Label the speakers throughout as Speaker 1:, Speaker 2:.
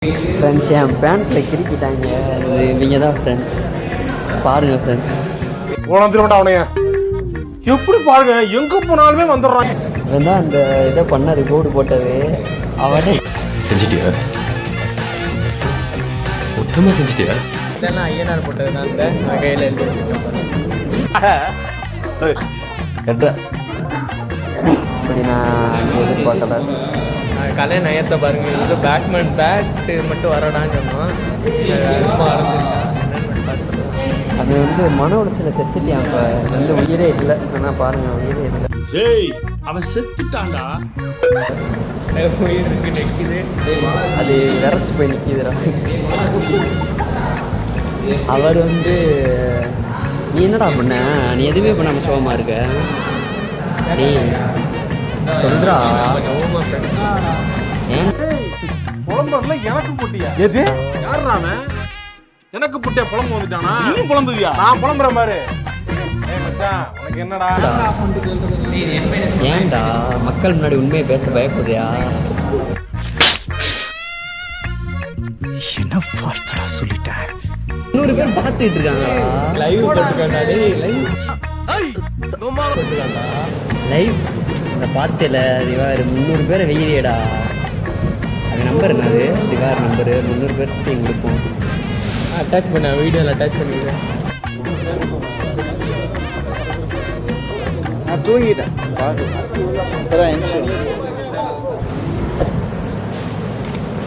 Speaker 1: Friends என் பேண்ட்டில் கிறுக்கிட்டாங்க. அது இவங்க தான் ஃப்ரெண்ட்ஸ். பாருங்கள் ஃப்ரெண்ட்ஸ்.
Speaker 2: உணர்ந்துட அவனைய எப்படி பாருங்க, எங்கே போனாலுமே வந்துடுறான்.
Speaker 1: இவன் தான் அந்த இதை பண்ணது, கோடு போட்டது அவனே.
Speaker 3: செஞ்சிட்டியா? மொத்தமாக செஞ்சிட்டியா?
Speaker 4: இதெல்லாம் ஐயனார் போட்டது தான். இந்த கையில் எழுதி
Speaker 3: கரெக்டா
Speaker 1: அப்படி நான் எதிர்பார்க்கல.
Speaker 4: கலை நயத்தை பாருங்க. இது பேட்மேன் பேட்டு மட்டும் வரடான்னு சொன்னோம். ரொம்ப ஆரம்பிச்சிருக்கான்.
Speaker 1: அது வந்து மன உளைச்சல செத்துட்டியான். இப்போ வந்து உயிரே இல்லை. ஆனால் பாருங்கள், உயிரே இல்லை.
Speaker 5: ஏய், அவன் செத்துட்டான்டா.
Speaker 4: உயிர் இருக்கு நிற்கிது.
Speaker 1: அது விரைச்சி போய் நிற்கிதுடா. அவர் வந்து நீ என்னடா பண்ண? நீ எதுவுமே பண்ணாமல் சோகமாக இருக்க. நீ சொல்றா. ஏன்
Speaker 2: புலம்புறதுல எனக்கு போட்டியா? எது யாருறாம எனக்கு புட்டிய புலம்பு வந்துட்டானா? நீ புலம்புவியா? நான் புலம்புறேன் பாரு. ஏய் மச்சான், உனக்கு என்னடா?
Speaker 1: ஏன்டா மக்கள் முன்னாடி உண்மையை பேச பயப்படுறியா?
Speaker 3: என்ன வார்த்தைடா சொல்லிட்டேன்.
Speaker 1: 100 பேர் பார்த்துட்டு இருக்காங்களா?
Speaker 4: லைவ் போட்டுக்காண்டா. டேய் லைவ்
Speaker 1: லைவ் அந்த பார்த்தல திவார் 300 பேரை வெயிலியடா. அது நம்பர் என்னது? திவார் நம்பரு 300 பேர்கிட்ட கொடுப்போம்.
Speaker 4: அட்டாச் பண்ண வீடியோவில் அட்டாச் பண்ணிக்கிறேன்.
Speaker 6: நான் தூங்கிட்டேன். இப்போதான் எந்திரிச்சு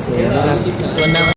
Speaker 1: சரி.